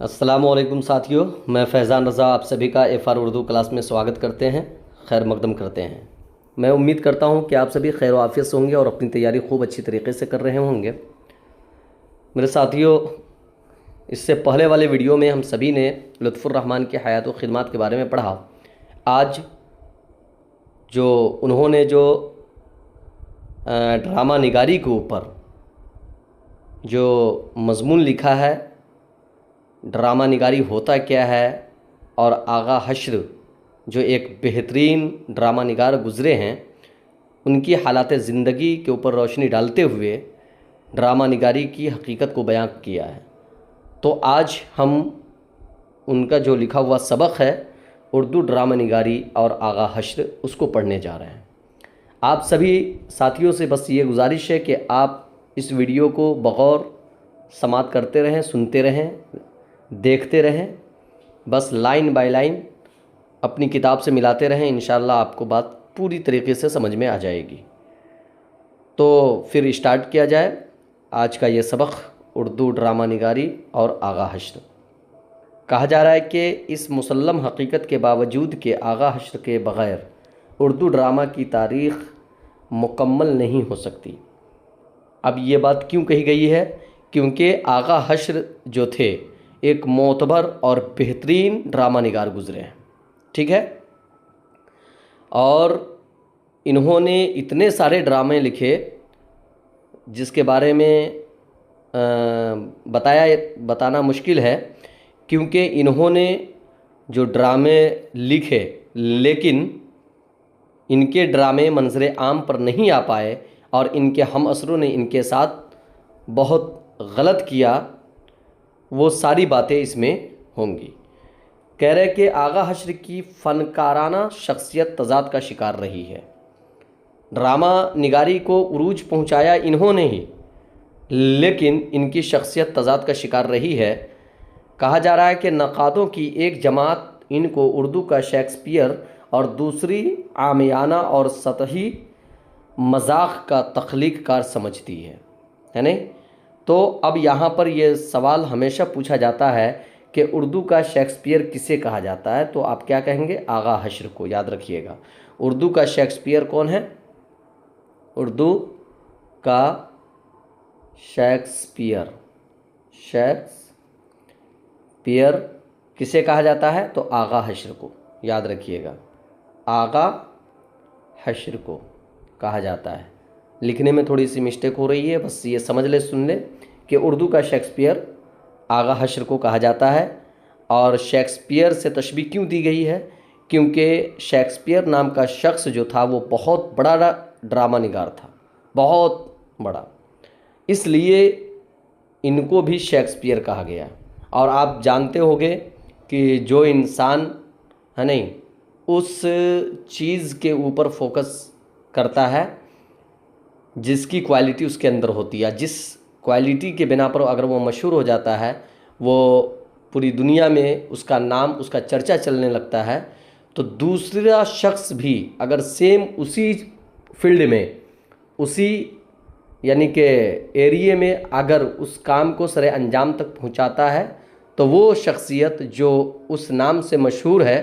السلام علیکم ساتھیوں، میں فیضان رضا آپ سبھی کا ایف آر اردو کلاس میں سواگت کرتے ہیں، خیر مقدم کرتے ہیں۔ میں امید کرتا ہوں کہ آپ سبھی خیر و عافیت سے ہوں گے اور اپنی تیاری خوب اچھی طریقے سے کر رہے ہوں گے۔ میرے ساتھیوں، اس سے پہلے والے ویڈیو میں ہم سبھی نے لطف الرحمن کی حیات و خدمات کے بارے میں پڑھا۔ آج انہوں نے جو ڈرامہ نگاری کے اوپر جو مضمون لکھا ہے، ڈرامہ نگاری ہوتا کیا ہے، اور آغا حشر جو ایک بہترین ڈرامہ نگار گزرے ہیں، ان کی حالات زندگی کے اوپر روشنی ڈالتے ہوئے ڈرامہ نگاری کی حقیقت کو بیان کیا ہے۔ تو آج ہم ان کا جو لکھا ہوا سبق ہے اردو ڈرامہ نگاری اور آغا حشر، اس کو پڑھنے جا رہے ہیں۔ آپ سبھی ساتھیوں سے بس یہ گزارش ہے کہ آپ اس ویڈیو کو بغور سماعت کرتے رہیں، سنتے رہیں، دیکھتے رہیں، بس لائن بائی لائن اپنی کتاب سے ملاتے رہیں، انشاءاللہ آپ کو بات پوری طریقے سے سمجھ میں آ جائے گی۔ تو پھر اسٹارٹ کیا جائے آج کا یہ سبق، اردو ڈرامہ نگاری اور آغا حشر۔ کہا جا رہا ہے کہ اس مسلم حقیقت کے باوجود کہ آغا حشر کے بغیر اردو ڈرامہ کی تاریخ مکمل نہیں ہو سکتی۔ اب یہ بات کیوں کہی گئی ہے؟ کیونکہ آغا حشر جو تھے ایک معتبر اور بہترین ڈرامہ نگار گزرے ہیں، ٹھیک ہے؟ اور انہوں نے اتنے سارے ڈرامے لکھے جس کے بارے میں بتانا مشکل ہے، کیونکہ انہوں نے جو ڈرامے لکھے لیکن ان کے ڈرامے منظر عام پر نہیں آ پائے، اور ان کے ہم عصروں نے ان کے ساتھ بہت غلط کیا، وہ ساری باتیں اس میں ہوں گی۔ کہہ رہے کہ آغا حشر کی فنکارانہ شخصیت تضاد کا شکار رہی ہے۔ ڈرامہ نگاری کو عروج پہنچایا انہوں نے ہی، لیکن ان کی شخصیت تضاد کا شکار رہی ہے۔ کہا جا رہا ہے کہ نقادوں کی ایک جماعت ان کو اردو کا شیکسپیئر اور دوسری عامیانہ اور سطحی مذاق کا تخلیق کار سمجھتی ہے نہیں؟ تو اب یہاں پر یہ سوال ہمیشہ پوچھا جاتا ہے کہ اردو کا شیکسپیئر کسے کہا جاتا ہے؟ تو آپ کیا کہیں گے؟ آغا حشر کو۔ یاد رکھیے گا، اردو کا شیکسپیئر کون ہے؟ اردو کا شیکسپیئر کسے کہا جاتا ہے؟ تو آغا حشر کو۔ یاد رکھیے گا، آغا حشر کو کہا جاتا ہے۔ لکھنے میں تھوڑی سی مسٹیک ہو رہی ہے، بس یہ سمجھ لے، سن لے کہ اردو کا شیکسپیئر آغا حشر کو کہا جاتا ہے۔ اور شیکسپیئر سے تشبیہ کیوں دی گئی ہے؟ کیونکہ شیکسپیئر نام کا شخص جو تھا وہ بہت بڑا ڈرامہ نگار تھا، بہت بڑا، اس لیے ان کو بھی شیکسپیئر کہا گیا۔ اور آپ جانتے ہوگے کہ جو انسان ہے نہیں اس چیز کے اوپر فوکس کرتا ہے جس کی کوالٹی اس کے اندر ہوتی ہے، جس کوالٹی کے بنا پر اگر وہ مشہور ہو جاتا ہے، وہ پوری دنیا میں اس کا نام، اس کا چرچا چلنے لگتا ہے، تو دوسرا شخص بھی اگر سیم اسی فیلڈ میں، اسی یعنی کہ ایریے میں اگر اس کام کو سر انجام تک پہنچاتا ہے، تو وہ شخصیت جو اس نام سے مشہور ہے،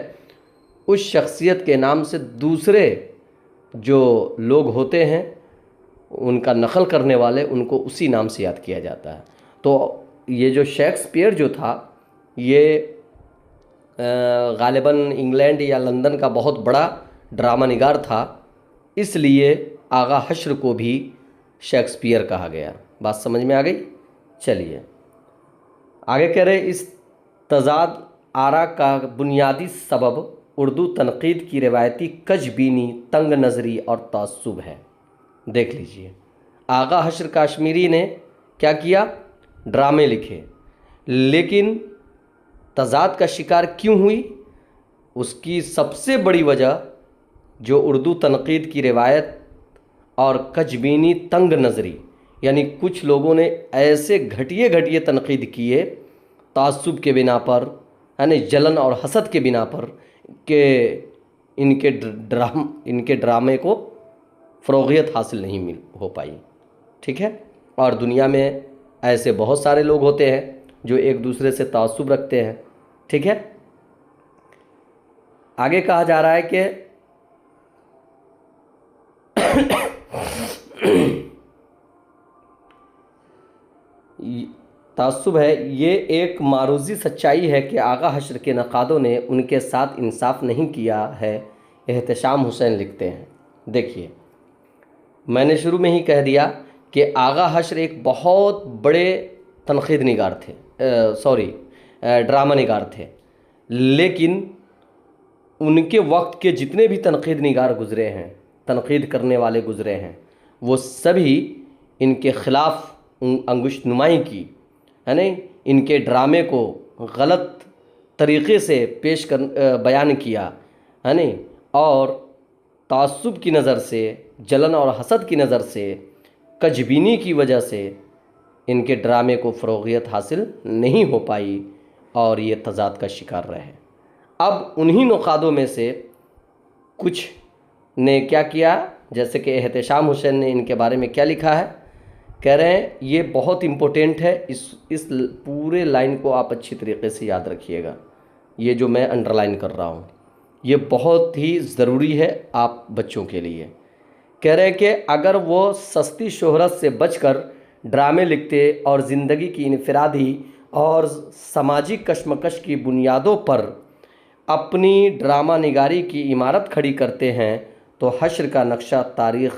اس شخصیت کے نام سے دوسرے جو لوگ ہوتے ہیں ان کا نقل کرنے والے، ان کو اسی نام سے یاد کیا جاتا ہے۔ تو یہ جو شیکسپیئر جو تھا، یہ غالباً انگلینڈ یا لندن کا بہت بڑا ڈرامہ نگار تھا، اس لیے آغا حشر کو بھی شیکسپیئر کہا گیا۔ بات سمجھ میں آ گئی؟ چلیے آگے کہہ رہے، اس تضاد آرا کا بنیادی سبب اردو تنقید کی روایتی کج بینی، تنگ نظری اور تعصب ہے۔ دیکھ لیجئے، آغا حشر کاشمیری نے کیا کیا؟ ڈرامے لکھے، لیکن تضاد کا شکار کیوں ہوئی؟ اس کی سب سے بڑی وجہ جو اردو تنقید کی روایت اور کج بینی، تنگ نظری، یعنی کچھ لوگوں نے ایسے گھٹیے تنقید کیے تعصب کے بنا پر، یعنی جلن اور حسد کے بنا پر، کہ ان کے ڈرامے کو فروغیت حاصل نہیں ہو پائی، ٹھیک ہے؟ اور دنیا میں ایسے بہت سارے لوگ ہوتے ہیں جو ایک دوسرے سے تعصب رکھتے ہیں. ٹھیک ہے. آگے کہا جا رہا ہے کہ تعصب ہے یہ ایک معروضی سچائی ہے کہ آغا حشر کے نقادوں نے ان کے ساتھ انصاف نہیں کیا ہے. احتشام حسین لکھتے ہیں. دیکھیے میں نے شروع میں ہی کہہ دیا کہ آغا حشر ایک بہت بڑے تنقید نگار تھے، ڈرامہ نگار تھے، لیکن ان کے وقت کے جتنے بھی تنقید نگار گزرے ہیں، تنقید کرنے والے گزرے ہیں، وہ سبھی ان کے خلاف انگشت نمائی کی، ہے نا، ان کے ڈرامے کو غلط طریقے سے بیان کیا، ہے نا، اور تعصب کی نظر سے، جلن اور حسد کی نظر سے، کجبینی کی وجہ سے ان کے ڈرامے کو فروغیت حاصل نہیں ہو پائی اور یہ تضاد کا شکار رہے. اب انہی نقادوں میں سے کچھ نے کیا کیا، جیسے کہ احتشام حسین نے ان کے بارے میں کیا لکھا ہے، کہہ رہے ہیں یہ بہت امپورٹنٹ ہے، اس پورے لائن کو آپ اچھی طریقے سے یاد رکھیے گا. یہ جو میں انڈر لائن کر رہا ہوں یہ بہت ہی ضروری ہے آپ بچوں کے لیے. کہہ رہے ہیں کہ اگر وہ سستی شہرت سے بچ کر ڈرامے لکھتے اور زندگی کی انفرادی اور سماجی کشمکش کی بنیادوں پر اپنی ڈرامہ نگاری کی عمارت کھڑی کرتے ہیں تو حشر کا نقشہ تاریخ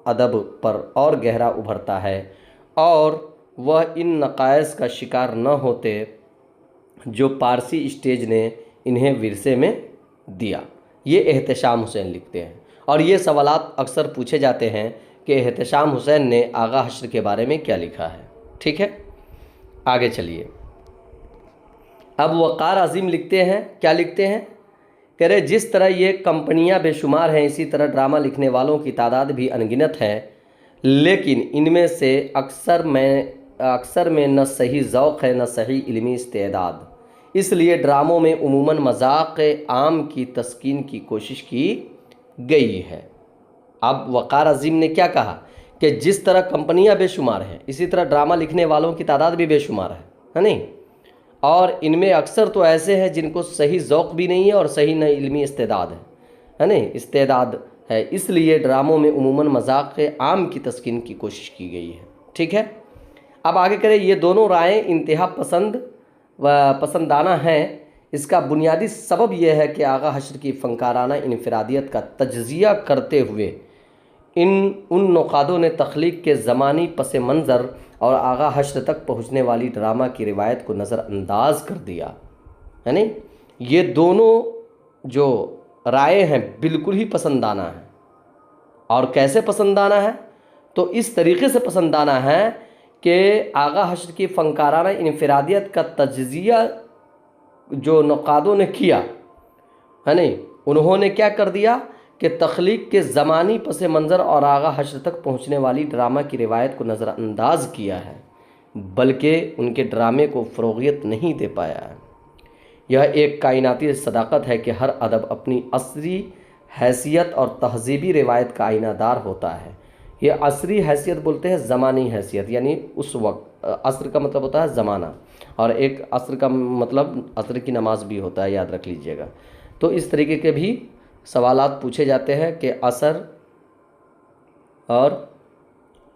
ادب پر اور گہرا ابھرتا ہے اور وہ ان نقائص کا شکار نہ ہوتے جو پارسی اسٹیج نے انہیں ورثے میں دیا. یہ احتشام حسین لکھتے ہیں اور یہ سوالات اکثر پوچھے جاتے ہیں کہ احتشام حسین نے آغا حشر کے بارے میں کیا لکھا ہے. ٹھیک ہے، آگے چلیے. اب وقار عظیم لکھتے ہیں. کیا لکھتے ہیں؟ کہہ رہے جس طرح یہ کمپنیاں بے شمار ہیں اسی طرح ڈرامہ لکھنے والوں کی تعداد بھی انگنت ہے، لیکن ان میں سے اکثر میں نہ صحیح ذوق ہے نہ صحیح علمی استعداد. اس لیے ڈراموں میں عموماً مذاق عام کی تسکین کی کوشش کی گئی ہے. اب وقار عظیم نے کیا کہا کہ جس طرح کمپنیاں بے شمار ہیں اسی طرح ڈرامہ لکھنے والوں کی تعداد بھی بے شمار ہے نہیں، اور ان میں اکثر تو ایسے ہیں جن کو صحیح ذوق بھی نہیں ہے اور صحیح نہ علمی استعداد ہے نا، استعداد ہے. اس لیے ڈراموں میں عموماً مذاق عام کی تسکین کی کوشش کی گئی ہے. ٹھیک ہے. اب آگے کریں. یہ دونوں رائیں انتہا پسندانہ ہیں. اس کا بنیادی سبب یہ ہے کہ آغا حشر کی فنکارانہ انفرادیت کا تجزیہ کرتے ہوئے ان نقادوں نے تخلیق کے زمانی پس منظر اور آغا حشر تک پہنچنے والی ڈرامہ کی روایت کو نظر انداز کر دیا ہے نا. یہ دونوں جو رائے ہیں بالکل ہی پسندانہ ہیں. اور کیسے پسندانہ ہے؟ تو اس طریقے سے پسندانہ ہے کہ آغا حشر کی فنکارانہ انفرادیت کا تجزیہ جو نقادوں نے کیا ہے نا، انہوں نے کیا کر دیا کہ تخلیق کے زمانی پس منظر اور آغا حشر تک پہنچنے والی ڈرامہ کی روایت کو نظر انداز کیا ہے، بلکہ ان کے ڈرامے کو فروغیت نہیں دے پایا ہے. یہ ایک کائناتی صداقت ہے کہ ہر ادب اپنی عصری حیثیت اور تہذیبی روایت کا آئینہ دار ہوتا ہے. یہ عصری حیثیت بولتے ہیں زمانی حیثیت، یعنی اس وقت. عصر کا مطلب ہوتا ہے زمانہ، اور ایک عصر کا مطلب عصر کی نماز بھی ہوتا ہے، یاد رکھ لیجئے گا. تو اس طریقے کے بھی سوالات پوچھے جاتے ہیں کہ عصر اور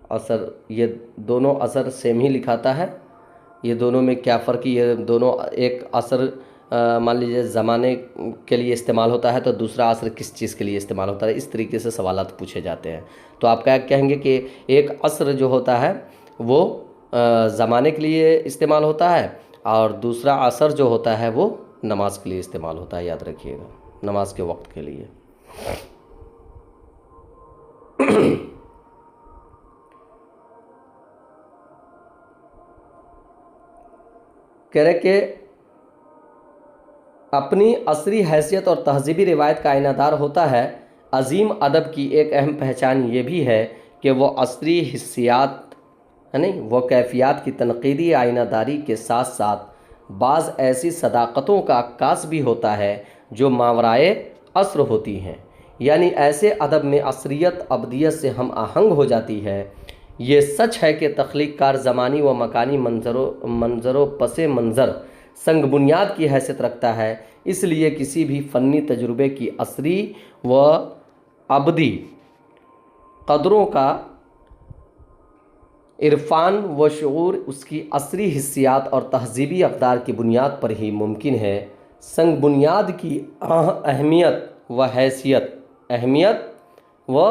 عصر، یہ دونوں عصر سیم ہی لکھاتا ہے، یہ دونوں میں کیا فرق ہے؟ یہ دونوں، ایک عصر مان لیجیے زمانے کے لیے استعمال ہوتا ہے تو دوسرا عصر کس چیز کے لیے استعمال ہوتا ہے. اس طریقے سے سوالات پوچھے جاتے ہیں. تو آپ کیا کہیں گے کہ ایک عصر جو ہوتا ہے وہ زمانے کے لیے استعمال ہوتا ہے اور دوسرا عصر جو ہوتا ہے وہ نماز کے لیے استعمال ہوتا ہے. یاد رکھیے گا، نماز کے وقت کے لیے. کہہ رہے کہ اپنی عصری حیثیت اور تہذیبی روایت کا آئینہ دار ہوتا ہے. عظیم ادب کی ایک اہم پہچان یہ بھی ہے کہ وہ عصری حسیات وہ کیفیات کی تنقیدی آئینہ داری کے ساتھ ساتھ بعض ایسی صداقتوں کا عکاس بھی ہوتا ہے جو ماورائے عصر ہوتی ہیں. یعنی ایسے ادب میں عصریت ابدیت سے ہم آہنگ ہو جاتی ہے یہ سچ ہے کہ تخلیق کار زمانی و مکانی منظر و پس منظر سنگ بنیاد کی حیثیت رکھتا ہے، اس لیے کسی بھی فنی تجربے کی عصری و ابدی قدروں کا عرفان و شعور اس کی عصری حسیات اور تہذیبی اقدار کی بنیاد پر ہی ممکن ہے۔ سنگ بنیاد کی اہمیت و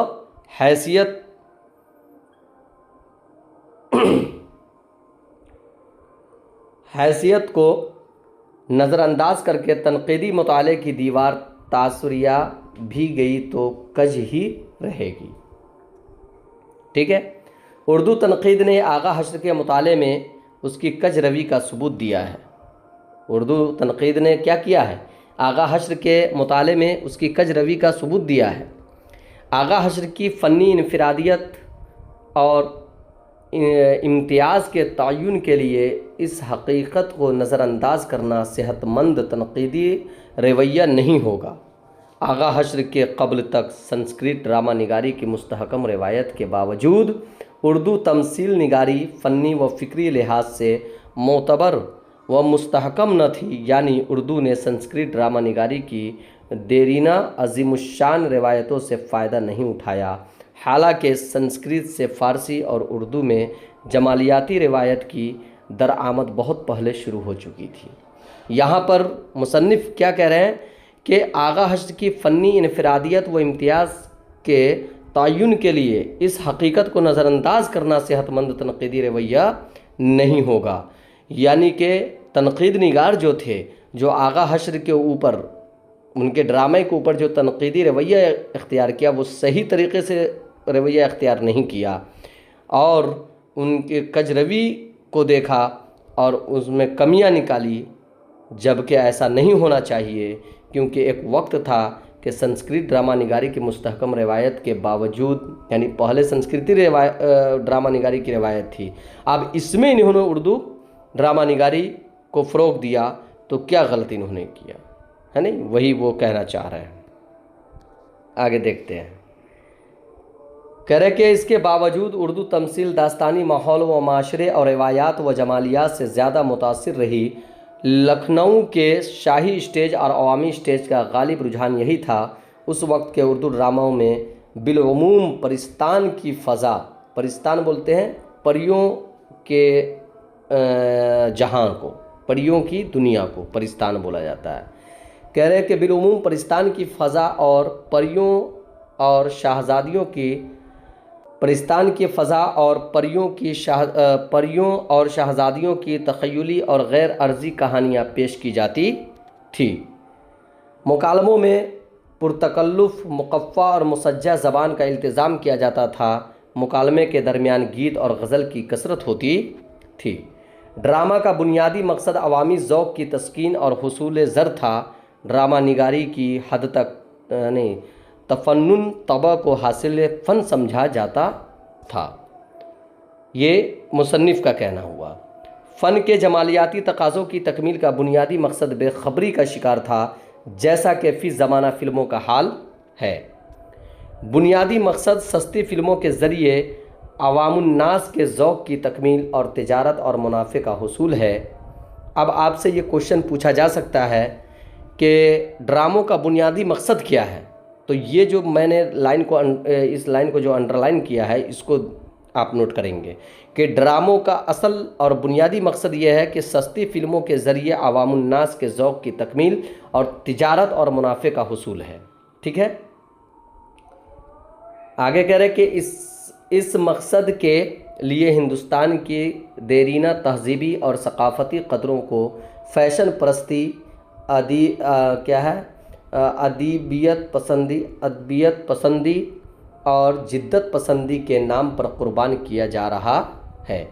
حیثیت کو نظر انداز کر کے تنقیدی مطالعے کی دیوار تاثریہ بھی گئی تو کج ہی رہے گی۔ ٹھیک ہے، اردو تنقید نے آغا حشر کے مطالعے میں اس کی کج روی کا ثبوت دیا ہے۔ اردو تنقید نے کیا کیا ہے؟ آغا حشر کے مطالعے میں اس کی کج روی کا ثبوت دیا ہے۔ آغا حشر کی فنی انفرادیت اور امتیاز کے تعین کے لیے اس حقیقت کو نظر انداز کرنا صحت مند تنقیدی رویہ نہیں ہوگا۔ آغا حشر کے قبل تک سنسکرت ڈرامہ نگاری کی مستحکم روایت کے باوجود اردو تمثیل نگاری فنی و فکری لحاظ سے معتبر و مستحکم نہ تھی، یعنی اردو نے سنسکرت ڈرامہ نگاری کی دیرینہ عظیم الشان روایتوں سے فائدہ نہیں اٹھایا، حالانکہ سنسکرت سے فارسی اور اردو میں جمالیاتی روایت کی درآمد بہت پہلے شروع ہو چکی تھی۔ یہاں پر مصنف کیا کہہ رہے ہیں کہ آغا حشر کی فنی انفرادیت و امتیاز کے تعین کے لیے اس حقیقت کو نظر انداز کرنا صحت مند تنقیدی رویہ نہیں ہوگا، یعنی کہ تنقید نگار جو تھے، جو آغا حشر کے اوپر ان کے ڈرامے کے اوپر جو تنقیدی رویہ اختیار کیا، وہ صحیح طریقے سے رویہ اختیار نہیں کیا اور ان کے کج روی کو دیکھا اور اس میں کمیاں نکالی، جبکہ ایسا نہیں ہونا چاہیے، کیونکہ ایک وقت تھا کہ سنسکرت ڈرامہ نگاری کی مستحکم روایت کے باوجود، یعنی پہلے سنسکرتی ڈرامہ نگاری کی روایت تھی، اب اس میں انہوں نے اردو ڈرامہ نگاری کو فروغ دیا، تو کیا غلطی انہوں نے کیا ہے؟ نہیں، وہی وہ کہنا چاہ رہے ہیں۔ آگے دیکھتے ہیں، کہہ رہے کہ اس کے باوجود اردو تمثیل داستانی ماحول و معاشرے اور روایات و جمالیات سے زیادہ متاثر رہی۔ لکھنؤ کے شاہی اسٹیج اور عوامی اسٹیج کا غالب رجحان یہی تھا۔ اس وقت کے اردو ڈراموں میں بالعموم پرستان کی فضا، پرستان بولتے ہیں پریوں کے جہاں کو، پریوں کی دنیا کو پرستان بولا جاتا ہے۔ کہہ رہے کہ بالعموم پرستان کی فضا اور پریوں اور شہزادیوں کی پرستان کی فضا اور پریوں اور شہزادیوں کی تخیلی اور غیر عرضی کہانیاں پیش کی جاتی تھی۔ مکالموں میں پرتکلف مقفع اور مسجع زبان کا التزام کیا جاتا تھا۔ مکالمے کے درمیان گیت اور غزل کی کثرت ہوتی تھی۔ ڈرامہ کا بنیادی مقصد عوامی ذوق کی تسکین اور حصول زر تھا۔ ڈرامہ نگاری کی حد تک تفنن طبع کو حاصل فن سمجھا جاتا تھا۔ یہ مصنف کا کہنا ہوا۔ فن کے جمالیاتی تقاضوں کی تکمیل کا بنیادی مقصد بے خبری کا شکار تھا، جیسا کہ فی زمانہ فلموں کا حال ہے۔ بنیادی مقصد سستی فلموں کے ذریعے عوام الناس کے ذوق کی تکمیل اور تجارت اور منافع کا حصول ہے۔ اب آپ سے یہ کوشچن پوچھا جا سکتا ہے کہ ڈراموں کا بنیادی مقصد کیا ہے؟ تو یہ جو میں نے اس لائن کو جو انڈر لائن کیا ہے، اس کو آپ نوٹ کریں گے کہ ڈراموں کا اصل اور بنیادی مقصد یہ ہے کہ سستی فلموں کے ذریعے عوام الناس کے ذوق کی تکمیل اور تجارت اور منافع کا حصول ہے۔ ٹھیک ہے، آگے کہہ رہے کہ اس مقصد کے لیے ہندوستان کی دیرینہ تہذیبی اور ثقافتی قدروں کو فیشن پرستی، ادبیت پسندی اور جدت پسندی کے نام پر قربان کیا جا رہا ہے،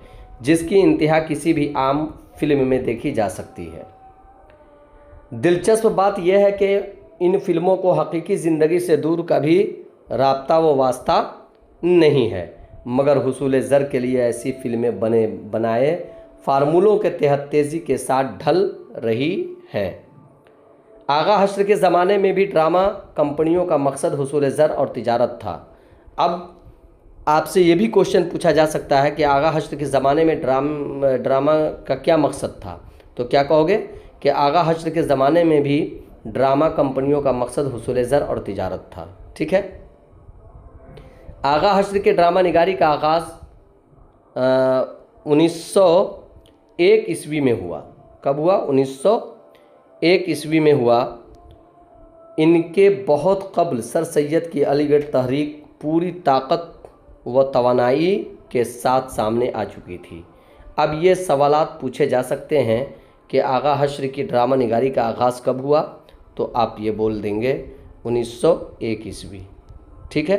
جس کی انتہا کسی بھی عام فلم میں دیکھی جا سکتی ہے۔ دلچسپ بات یہ ہے کہ ان فلموں کو حقیقی زندگی سے دور کا بھی رابطہ و واسطہ نہیں ہے، مگر حصول زر کے لیے ایسی فلمیں بنائے فارمولوں کے تحت تیزی کے ساتھ ڈھل رہی ہے۔ آغا حشر کے زمانے میں بھی ڈرامہ کمپنیوں کا مقصد حصول زر اور تجارت تھا۔ اب آپ سے یہ بھی کوشچن پوچھا جا سکتا ہے کہ آغا حشر کے زمانے میں ڈرامہ کا کیا مقصد تھا، تو کیا کہو گے کہ آغا حشر کے زمانے میں بھی ڈرامہ کمپنیوں کا مقصد حصول زر اور تجارت تھا۔ ٹھیک ہے، آغا حشر کے ڈرامہ نگاری کا آغاز 1901 عیسوی میں ہوا۔ کب ہوا؟ 1901 عیسوی میں ہوا۔ ان کے بہت قبل سر سید کی علی گڑھ تحریک پوری طاقت و توانائی کے ساتھ سامنے آ چکی تھی۔ اب یہ سوالات پوچھے جا سکتے ہیں کہ آغا حشر کی ڈرامہ نگاری کا آغاز کب ہوا، تو آپ یہ بول دیں گے 1901 عیسوی۔ ٹھیک ہے،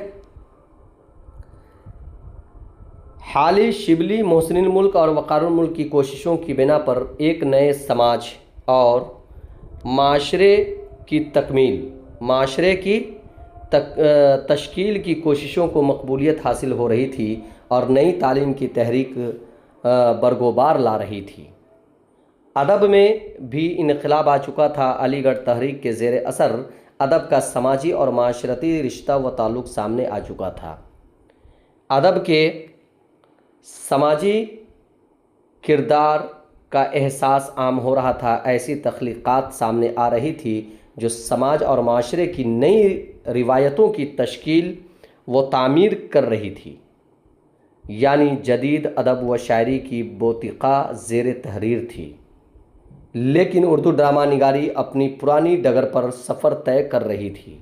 حالی، شبلی، محسن الملک اور وقار الملک کی کوششوں کی بنا پر ایک نئے سماج اور معاشرے کی تشکیل کی کوششوں کو مقبولیت حاصل ہو رہی تھی اور نئی تعلیم کی تحریک برگوبار لا رہی تھی۔ ادب میں بھی انقلاب آ چکا تھا۔ علی گڑھ تحریک کے زیر اثر ادب کا سماجی اور معاشرتی رشتہ و تعلق سامنے آ چکا تھا۔ ادب کے سماجی کردار کا احساس عام ہو رہا تھا۔ ایسی تخلیقات سامنے آ رہی تھی جو سماج اور معاشرے کی نئی روایتوں کی تشکیل و تعمیر کر رہی تھی، یعنی جدید ادب و شاعری کی بوتیقہ زیر تحریر تھی۔ لیکن اردو ڈرامہ نگاری اپنی پرانی ڈگر پر سفر طے کر رہی تھی۔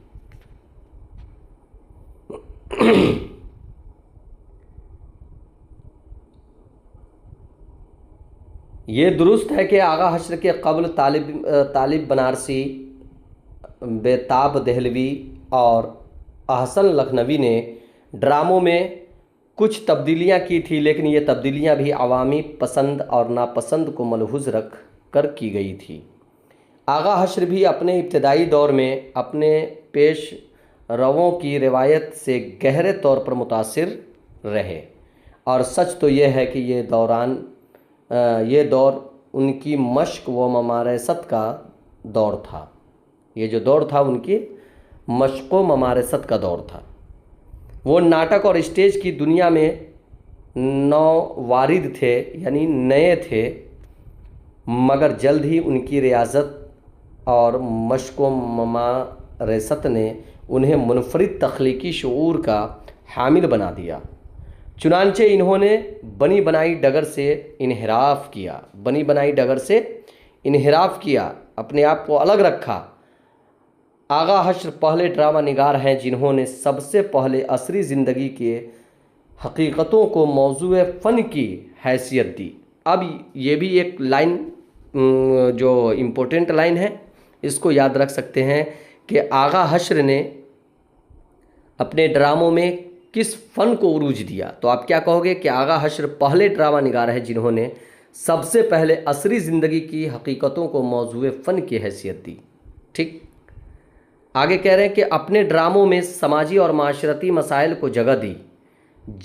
یہ درست ہے کہ آغا حشر کے قبل طالب بنارسی، بیتاب دہلوی اور احسن لکھنوی نے ڈراموں میں کچھ تبدیلیاں کی تھی، لیکن یہ تبدیلیاں بھی عوامی پسند اور ناپسند کو ملحوظ رکھ کر کی گئی تھی۔ آغا حشر بھی اپنے ابتدائی دور میں اپنے پیش رووں کی روایت سے گہرے طور پر متاثر رہے، اور سچ تو یہ ہے کہ یہ دور ان کی مشق و ممارست کا دور تھا۔ یہ جو دور تھا ان کی مشق و ممارست کا دور تھا۔ وہ ناٹک اور اسٹیج کی دنیا میں نووارد تھے، یعنی نئے تھے، مگر جلد ہی ان کی ریاضت اور مشق و ممارست نے انہیں منفرد تخلیقی شعور کا حامل بنا دیا۔ چنانچہ انہوں نے بنی بنائی ڈگر سے انحراف کیا، اپنے آپ کو الگ رکھا۔ آغا حشر پہلے ڈرامہ نگار ہیں جنہوں نے سب سے پہلے عصری زندگی کے حقیقتوں کو موضوع فن کی حیثیت دی۔ اب یہ بھی ایک لائن جو امپورٹنٹ لائن ہے، اس کو یاد رکھ سکتے ہیں کہ آغا حشر نے اپنے ڈراموں میں کس فن کو عروج دیا۔ تو آپ کیا کہو گے کہ آغا حشر پہلے ڈرامہ نگار ہیں جنہوں نے سب سے پہلے عصری زندگی کی حقیقتوں کو موضوع فن کی حیثیت دی۔ ٹھیک، آگے کہہ رہے ہیں کہ اپنے ڈراموں میں سماجی اور معاشرتی مسائل کو جگہ دی۔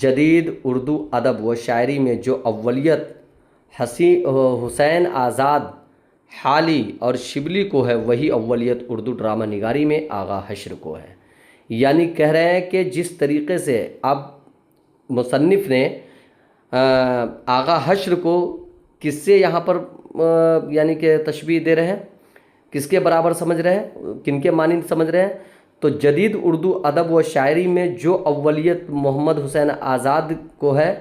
جدید اردو ادب و شاعری میں جو اولیت حسین آزاد، حالی اور شبلی کو ہے، وہی اولیت اردو ڈرامہ نگاری میں آغا حشر کو ہے۔ یعنی کہہ رہے ہیں کہ جس طریقے سے اب مصنف نے آغا حشر کو کس سے یہاں پر یعنی کہ تشبیہ دے رہے ہیں، کس کے برابر سمجھ رہے ہیں، کن کے مانند سمجھ رہے ہیں، تو جدید اردو ادب و شاعری میں جو اولیت محمد حسین آزاد کو ہے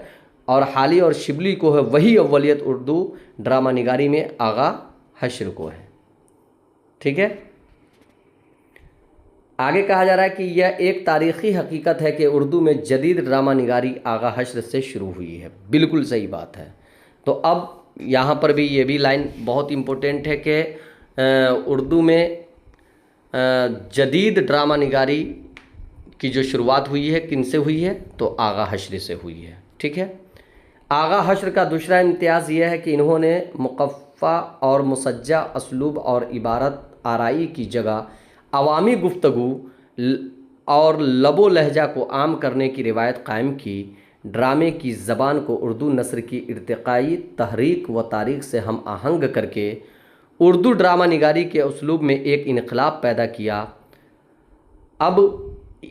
اور حالی اور شبلی کو ہے، وہی اولیت اردو ڈرامہ نگاری میں آغا حشر کو ہے۔ ٹھیک ہے، آگے کہا جا رہا ہے کہ یہ ایک تاریخی حقیقت ہے کہ اردو میں جدید ڈرامہ نگاری آغا حشر سے شروع ہوئی ہے۔ بالکل صحیح بات ہے۔ تو اب یہاں پر بھی یہ بھی لائن بہت امپورٹنٹ ہے کہ اردو میں جدید ڈرامہ نگاری کی جو شروعات ہوئی ہے کن سے ہوئی ہے، تو آغا حشر سے ہوئی ہے۔ ٹھیک ہے، آغا حشر کا دوسرا امتیاز یہ ہے کہ انہوں نے مقفع اور مسجع اسلوب اور عبارت آرائی کی جگہ عوامی گفتگو اور لب و لہجہ کو عام کرنے کی روایت قائم کی۔ ڈرامے کی زبان کو اردو نثر کی ارتقائی تحریک و تاریخ سے ہم آہنگ کر کے اردو ڈرامہ نگاری کے اسلوب میں ایک انقلاب پیدا کیا۔ اب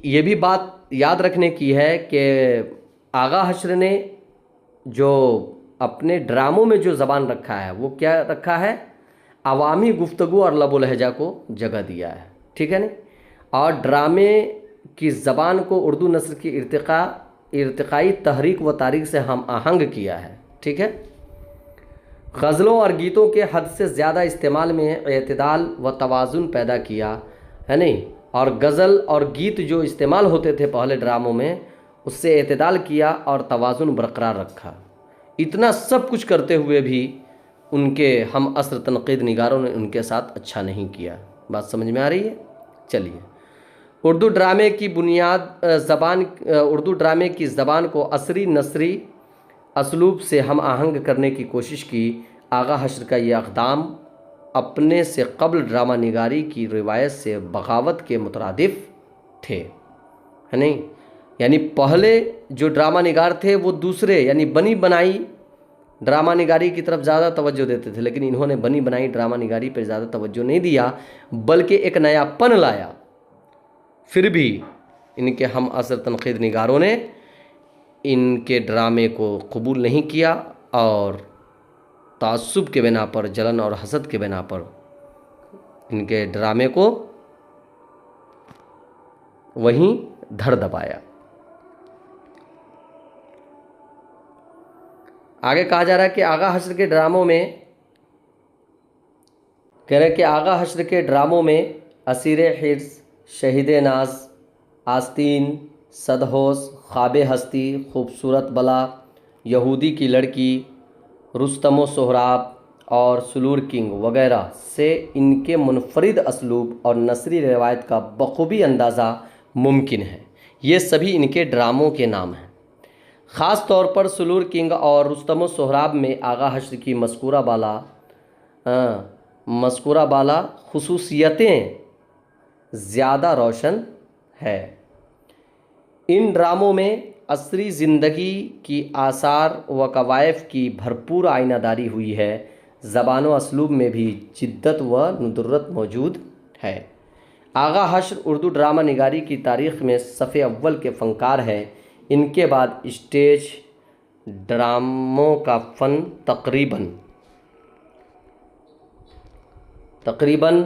یہ بھی بات یاد رکھنے کی ہے کہ آغا حشر نے جو اپنے ڈراموں میں جو زبان رکھا ہے وہ کیا رکھا ہے؟ عوامی گفتگو اور لب و لہجہ کو جگہ دیا ہے، ٹھیک ہے نا؟ اور ڈرامے کی زبان کو اردو نثر کی ارتقائی تحریک و تاریخ سے ہم آہنگ کیا ہے، ٹھیک ہے؟ غزلوں اور گیتوں کے حد سے زیادہ استعمال میں اعتدال و توازن پیدا کیا ہے نہیں، اور غزل اور گیت جو استعمال ہوتے تھے پہلے ڈراموں میں، اس سے اعتدال کیا اور توازن برقرار رکھا۔ اتنا سب کچھ کرتے ہوئے بھی ان کے ہم عصر تنقید نگاروں نے ان کے ساتھ اچھا نہیں کیا۔ بات سمجھ میں آ رہی ہے؟ چلیے، اردو ڈرامے کی زبان کو عصری نثری اسلوب سے ہم آہنگ کرنے کی کوشش کی۔ آغا حشر کا یہ اقدام اپنے سے قبل ڈرامہ نگاری کی روایت سے بغاوت کے مترادف تھے، ہے نہیں؟ یعنی پہلے جو ڈرامہ نگار تھے وہ دوسرے یعنی بنی بنائی ڈرامہ نگاری کی طرف زیادہ توجہ دیتے تھے، لیکن انہوں نے بنی بنائی ڈرامہ نگاری پر زیادہ توجہ نہیں دیا، بلکہ ایک نیا پن لایا۔ پھر بھی ان کے ہم عصر تنقید نگاروں نے ان کے ڈرامے کو قبول نہیں کیا اور تعصب کے بنا پر، جلن اور حسد کے بنا پر ان کے ڈرامے کو وہیں دھر دبایا۔ آگے کہا جا رہا ہے کہ آغا حشر کے ڈراموں میں اسیر حرص، شہید ناز، آستین، سدحوس، خواب ہستی، خوبصورت بلا، یہودی کی لڑکی، رستم و سہراب اور سلور کنگ وغیرہ سے ان کے منفرد اسلوب اور نثری روایت کا بخوبی اندازہ ممکن ہے۔ یہ سبھی ان کے ڈراموں کے نام ہیں۔ خاص طور پر سلور کنگ اور رستم و سہراب میں آغا حشر کی مذکورہ بالا خصوصیتیں زیادہ روشن ہے۔ ان ڈراموں میں عصری زندگی کی آثار و کوائف کی بھرپور آئینہ داری ہوئی ہے۔ زبان و اسلوب میں بھی جدت و ندرت موجود ہے۔ آغا حشر اردو ڈرامہ نگاری کی تاریخ میں صف اول کے فنکار ہیں۔ ان کے بعد اسٹیج ڈراموں کا فن تقریباً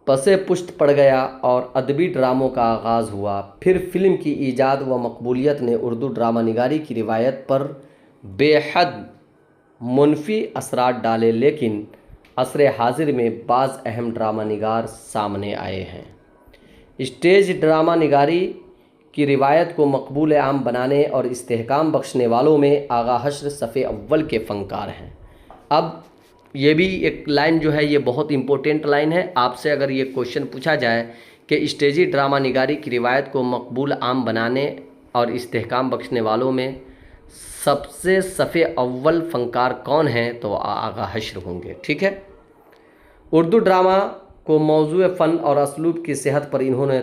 پسے پشت پڑ گیا اور ادبی ڈراموں کا آغاز ہوا۔ پھر فلم کی ایجاد و مقبولیت نے اردو ڈرامہ نگاری کی روایت پر بے حد منفی اثرات ڈالے، لیکن عصر حاضر میں بعض اہم ڈرامہ نگار سامنے آئے ہیں۔ اسٹیج ڈرامہ نگاری کی روایت کو مقبول عام بنانے اور استحکام بخشنے والوں میں آغا حشر صف اول کے فنکار ہیں۔ اب یہ بھی ایک لائن جو ہے یہ بہت امپورٹنٹ لائن ہے۔ آپ سے اگر یہ کوشچن پوچھا جائے کہ اسٹیجی ڈرامہ نگاری کی روایت کو مقبول عام بنانے اور استحکام بخشنے والوں میں سب سے صف اول فنکار کون ہیں، تو آغا حشر ہوں گے، ٹھیک ہے؟ اردو ڈرامہ کو موضوع فن اور اسلوب کی صحت پر انہوں نے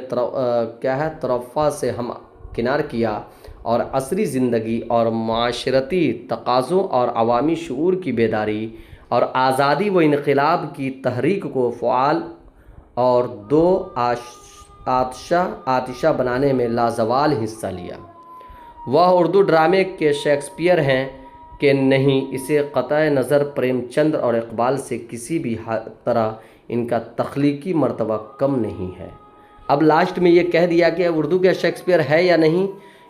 ترفع سے ہم کنار کیا اور عصری زندگی اور معاشرتی تقاضوں اور عوامی شعور کی بیداری اور آزادی و انقلاب کی تحریک کو فعال اور دو آتشہ بنانے میں لازوال حصہ لیا۔ وہ اردو ڈرامے کے شیکسپیئر ہیں کہ نہیں، اسے قطع نظر پریم چند اور اقبال سے کسی بھی طرح ان کا تخلیقی مرتبہ کم نہیں ہے۔ اب لاسٹ میں یہ کہہ دیا کہ اردو کے شیکسپیئر ہے یا نہیں،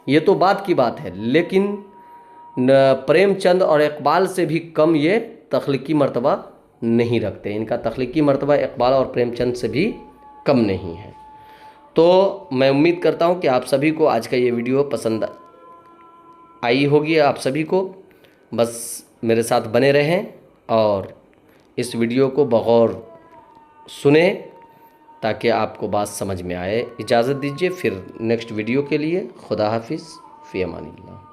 یہ تو بات کی بات ہے، لیکن پریم چند اور اقبال سے بھی کم یہ تخلیقی مرتبہ نہیں رکھتے۔ ان کا تخلیقی مرتبہ اقبال اور پریم چند سے بھی کم نہیں ہے۔ تو میں امید کرتا ہوں کہ آپ سبھی کو آج کا یہ ویڈیو پسند آئی ہوگی۔ آپ سبھی کو بس میرے ساتھ بنے رہیں اور اس ویڈیو کو بغور سنیں تاکہ آپ کو بات سمجھ میں آئے۔ اجازت دیجیے پھر نیکسٹ ویڈیو کے لیے۔ خدا حافظ، فی امان اللہ۔